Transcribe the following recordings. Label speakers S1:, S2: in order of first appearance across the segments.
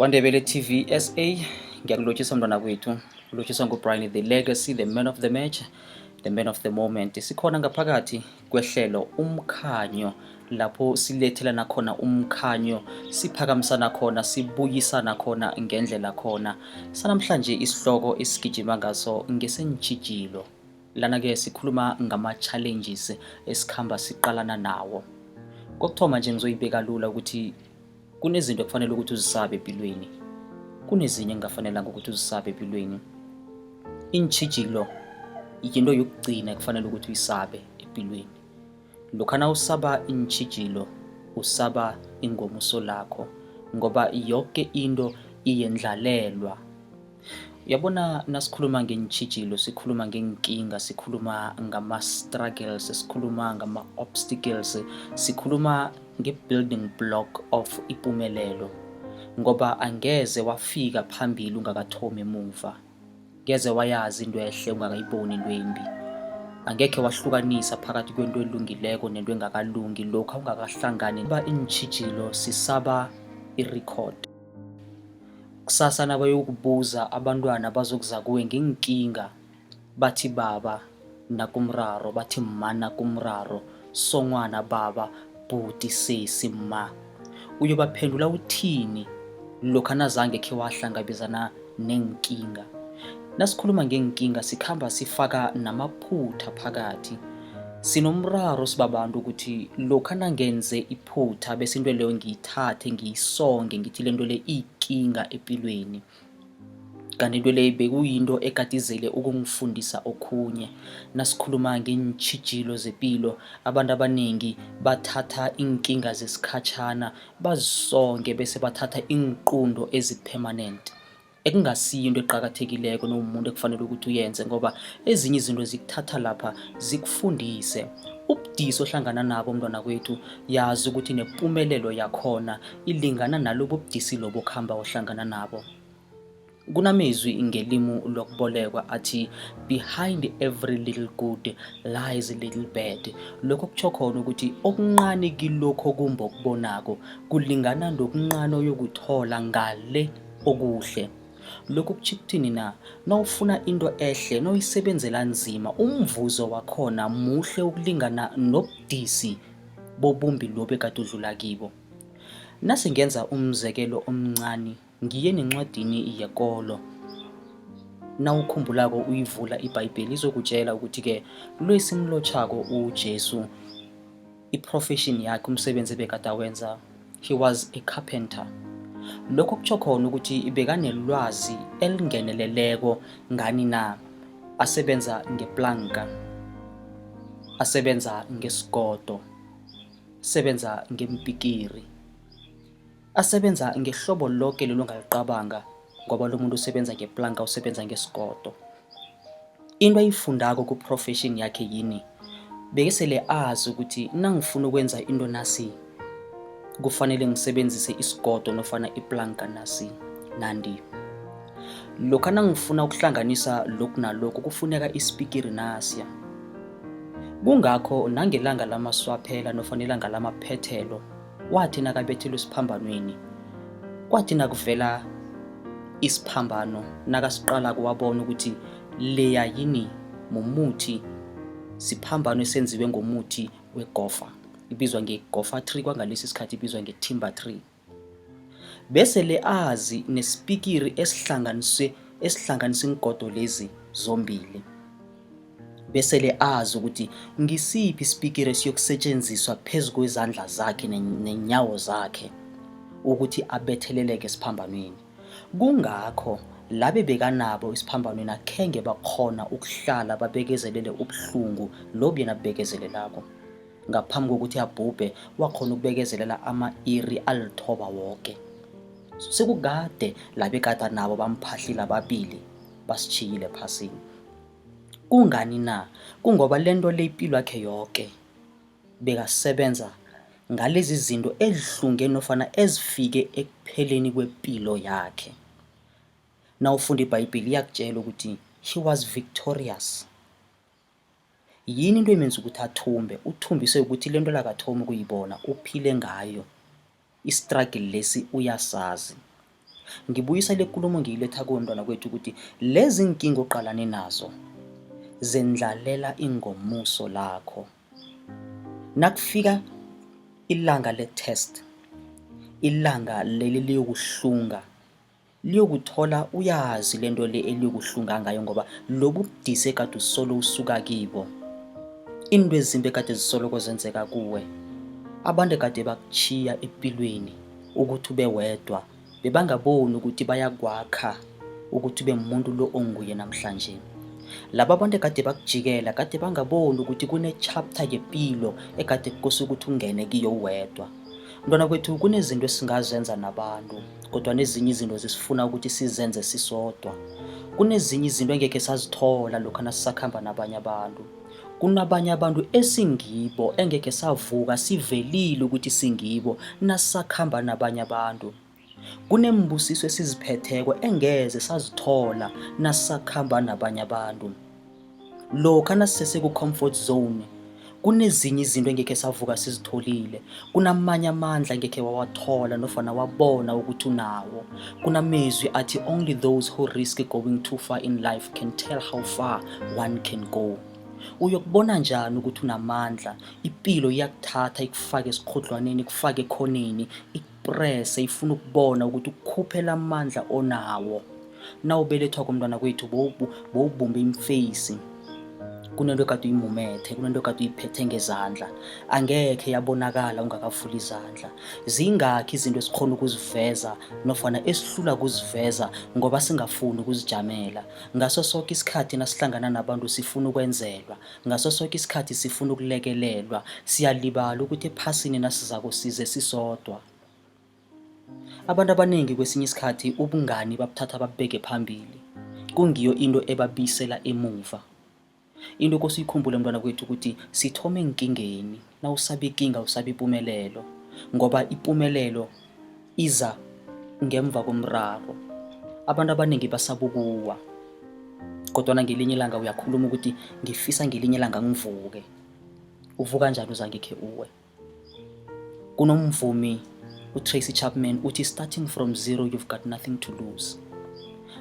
S1: Ndebele TV SA, ngiyakulotshisa mntwana kwethu, kulotshisa ngoBrian, the legacy, the man of the match, the man of the moment. Sikhona ngaphakathi kwehlelo Umkhanyo, lapho silethelana khona umkhanyo, siphakamisana khona, sibuyisana khona ngendlela khona. Sanamhlanje isihloko esigijima ngaso ngeseentjhijilo. Lana ke sikhuluma ngama-challenges esikhamba siqalana nawo. Kokuthoma nje ngizoyibeka lula ukuthi kunezinto kufanele ukuthi uzisabe empilweni, kunezinye engafanelanga ukuthi uzisabe empilweni. Iintjhijilo yinto yokugcina kufanele ukuthi uyisabe empilweni. Lokha usaba iintjhijilo usaba ingomuso lakho, ngoba yonke into iyendlalelwa. Uyabona, nasikhuluma ngeentjhijilo sikhuluma ngeenkinga, sikhuluma ngama-struggles, sikhuluma ngama-obstacles, sikhuluma nge-building block of impumelelo, ngoba angeze wafika phambili ungakathomi emuva, ngeze wayazi into ehle ungakayiboni into embi, angekhe wahlukanisa phakathi kwento elungileko nento engakalungi lokha ungakahlangani. Iintjhijilo sisaba i-record. Kusasa nabayokubuza abantwana bazokuza kuwe ngeenkinga, bathi baba nakumraro, bathi mma nakumraro, songwana baba, bhuti, sesi, mma. Uyobaphendula uthini lokha nazange khe wahlangabezana neenkinga? Nasikhuluma ngeenkinga sikhamba sifaka namaphutha phakathi. Sinomraro sibabantu ukuthi lokha nangenze iphutha bese into leyo ngiyithathe ngiyisonge ngithi lento le iyikinga empilweni, kanti into le bekuyinto ekadizele ukungifundisa okhunye. Nasikhuluma ngeentjhijilo zepilo, abantu abaningi bathatha iinkinga zesikhatjhana bazisonge bese bathatha iinqunto ezi-permanent, ekungasiyo into eqakathekileko nomuntu ekufanele ukuthi uyenze, ngoba ezinye izinto zikuthatha lapha zikufundise. Ubudisi ohlangana nabo mntwana kwethu, yazi ukuthi nempumelelo yakhona ilingana nalobo budisi lobo khamba ohlangana nabo. Kunamezwi ngelimi lokubolekwa athi, behind every little good lies a little bad. Lokho kutsho khona ukuthi okuncane kilokho kumbi okubonako kulingana nokuncane oyokuthola ngale okuhle. Lokhu kutjho ukuthini na? Nawufuna into ehle, nawuyisebenzela nzima, umvuzo wakhona muhle ukulingana nobudisi bobumbi lobo ekade udlula kibo. Nasingenza umzekelo omncane, ngiye nencwadini yekolo. Nawukhumbulako uyivula iBhayibheli izokutshela ukuthi-ke lo esimlotjhako uJesu, i-profession yakhe, umsebenzi ebekade awenza, he was a carpenter. Lokho kutsho khona ukuthi bekanelwazi elingeneleleko ngani na, asebenza ngeplanka, asebenza ngesigodo, asebenza ngempikiri, asebenza ngehlobo loke lelo ongaliqabanga, ngoba lo muntu usebenza ngeplanka, usebenza ngesigodo. Into ayifundako ku-profession yakhe yini? Bekesele azi ukuthi nangifuna ukwenza into nasi kufanele ngisebenzise isigodo nofana iplanka nasi nandi. Lokha nangifuna ukuhlanganisa lokhu nalokhu kufuneka isipikiri nasiya. Kungakho nangelanga lamaswaphela nofana ilanga lamaphethelo, wathi nakabethelwe esiphambanweni, kwathi nakuvela isiphambano, nakasiqala kuwabona ukuthi leya yini mumuthi, siphambano esenziwe ngomuthi wegofa, ibizwa ngegofa tree, kwangalesi sikhathi ibizwa ngetimber tree. Bese le azi nesipikiri esihlanganise ingodo lezi zombili. Bese le azi ukuthi ngisiphi isipikiri esiyokusetshenziswa phezu kwezandla zakhe nenyawo zakhe ukuthi abetheleleke esiphambanweni. Kungakho labe bekanabo esiphambanweni akhenge bakhona ukuhlala babekezelele ubuhlungu lobu yena bubekezelelako. Ngaphambi kokuthi abhubhe wakhona ukubekezelela ama-iri alithoba woke. Sekukade labekade nabo bamphahlile ababili basitshiyile phasini. Kungani na? Kungoba lento le impilo yakhe yonke bekasebenza ngalezi zinto ezihlunge nofana ezifike ekupheleni kwempilo yakhe. Nawufunda iBhayibheli iyakutshela ukuthi he was victorious. Yini into emenza ukuthi athumbe? Uthumbise ukuthi lento lakathomi ukuyibona, uphile ngayo. I-struggle lesi uyasazi. Ngibuyisa le nkulumo ngiyiletha kuwe mntwana kwethu ukuthi lezi inkinga oqalane nazo zendlalela ingomuso lakho. Nakufika ilanga le-test, ilanga leli liyokuhlunga, liyokuthola uyazi lento le eliyokuhlunga ngayo ngoba lobu budisi ekade usolo usuka kibo, into ezimbi ekade zisoloko zenzeka kuwe, abantu ekade bakuchiya empilweni ukuthi ube wedwa, bebangaboni ukuthi bayakwakha ukuthi ube umuntu lo onguye namhlanje. Laba abantu ekade bakujikela kade bangaboni ukuthi kune-chapter yempilo ekade kukose ukuthi ungene kiyo wedwa. Mntwana kwethu, kunezinto esingazenza nabantu kodwa nezinye izinto zisifuna ukuthi sizenze sisodwa. Kunezinye izinto engeke sazithola lokho nasisakhamba nabanye abantu. Kunabanye abantu esingibo engeke savuka sivelile ukuthi singibo nasisakhamba nabanye abantu. Kunembusiso esiziphetheko engeze sazithola nasisakhamba nabanye abantu. Lokho nasisese ku-comfort zone, kunezinye izinto engeke savuka sizitholile. Kunamanye amandla engeke wawathola nofana wabona ukuthi unawo. Kunamezwi athi only those who risk going too far in life can tell how far one can go. Uyokubona njani ukuthi unamandla? Impilo iyakuthatha ikufake esikhodlwaneni, ikufake ekhoneni, ikupresse, ifuna ukubona ukuthi ukukhuphela amandla onawo. Nawubelethwa komntwana kwethu bowubumbe imfeyisi, kunento ekade uyimumethe, kunento ekade uyiphethe ngezandla, angekhe yabonakala ungakavuli izandla. Zingakhi izinto esikhona ukuziveza nofana esihlula ukuziveza ngoba singafuni ukuzijamela? Ngaso sonke isikhathi nasihlangana nabantu sifuna ukwenzelwa, ngaso sonke isikhathi sifuna ukulekelelwa, siyalibala ukuthi ephasini nasizako size sisodwa. Abantu abaningi kwesinye isikhathi ubungani babuthatha babubeke phambili, kungiyo into ebabisela emuva. Into kose uyikhumbule mntwana kwethu ukuthi sithome enkingeni. Nawusaba inkinga usaba impumelelo, ngoba impumelelo iza ngemva komraro. Abantu abaningi basaba ukuwa, kodwa ngelinye ilanga uyakhuluma ukuthi ngifisa ngelinye ilanga ngivuke. Uvuka njani uzangekhe uwe? Kunomvumi uTracy Chapman uthi starting from zero you've got nothing to lose.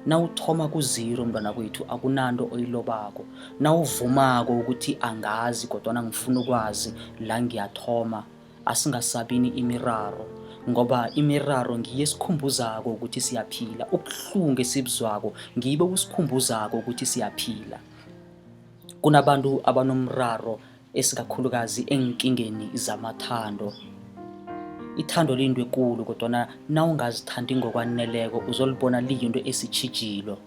S1: Nawuthoma ku-zero mntwana kwethu akunanto oyilobako. Nawuvumako ukuthi angazi kodwa ngifuna ukwazi la ngiyathoma, asingasabini imiraro ngoba imiraro ngiye esikhumbuzako ukuthi siyaphila. Ubuhlungu esibuzwako ngibo busikhumbuzako ukuthi siyaphila. Kunabantu abanomraro esikakhulukazi enkingeni zamathando. Ithando liyinto ekulu kodwa nawungazithandi ngokwaneleko uzolibona liyinto esitjhijilo.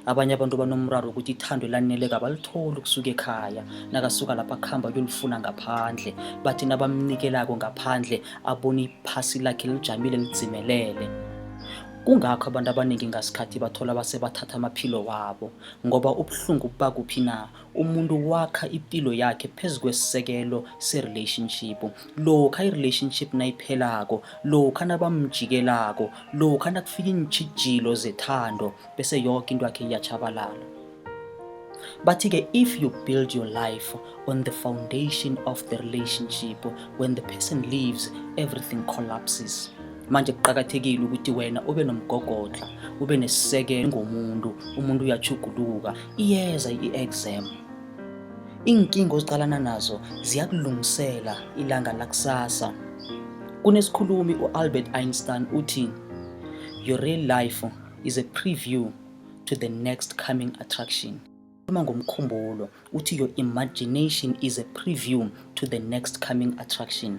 S1: Abanye abantu banomraro ukuthi ithando elaneleko abalitholi ukusuka ekhaya, nakasuka lapha akhamba uyolifuna ngaphandle. Bathi nabamnikelako ngaphandle abone iphasi lakhe lijamile lidzimelele. Kungakho abantu abaningi ngasikhathi bathola basebathatha amaphilo wabo ngoba ubuhlungu buba kuphi na? Umuntu wakha impilo yakhe phezu kwesisekelo se-relationship. Lokha i-relationship nayiphelako, lokha nabamjikelako, lokha nakufika iintjhijilo zethando bese yoke into yakhe iyatshabalala. Bathi-ke if you build your life on the foundation of the relationship, when the person leaves everything collapses. Manje kuqakathekile ukuthi wena ube nomgogodla, ube nesisekelo ngomuntu, umuntu uyachuguluka, iyeza i-exam. Inkingo oziqalana nazo ziyakulungisela ilanga lakusasa. Kunesikhulumi uAlbert Einstein uthi, your real life is a preview to the next coming attraction. Uma ngomkhumbulo uthi your imagination is a preview to the next coming attraction.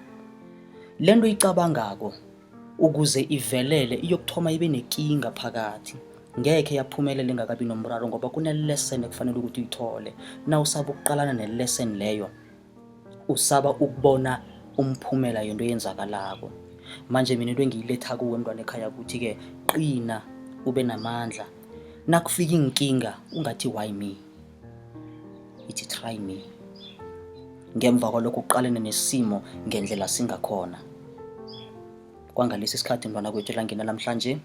S1: Lento icabangako ukuze ivelele iyokuthoma ibe nenkinga phakathi, ngeke yaphumelela engakabi nomraro ngoba kune-lesson ekufanele ukuthi uyithole. Nawusaba ukuqalana ne-lesson leyo usaba ukubona umphumela yento eyenzakalako. Manje mina into engiyiletha kuwe mntwana ekhaya ukuthi-ke qina, ube namandla. Nakufika inkinga ungathi why me, ithi try me. Ngemva kwalokho uqalene nesimo ngendlela singakhona. Kwangalesi sikhathi mntwana kwethu elangeni namhlanje,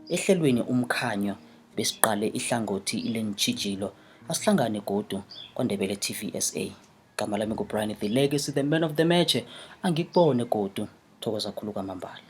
S1: ehlelweni Umkhanyo besiqale ihlangothi leentjhijilo. Asihlangane godu kwaNdebele TV SA. Gama lami nguBrian, the legacy, the man of the match. Angikubone godu, thokoza khulu kwamambala.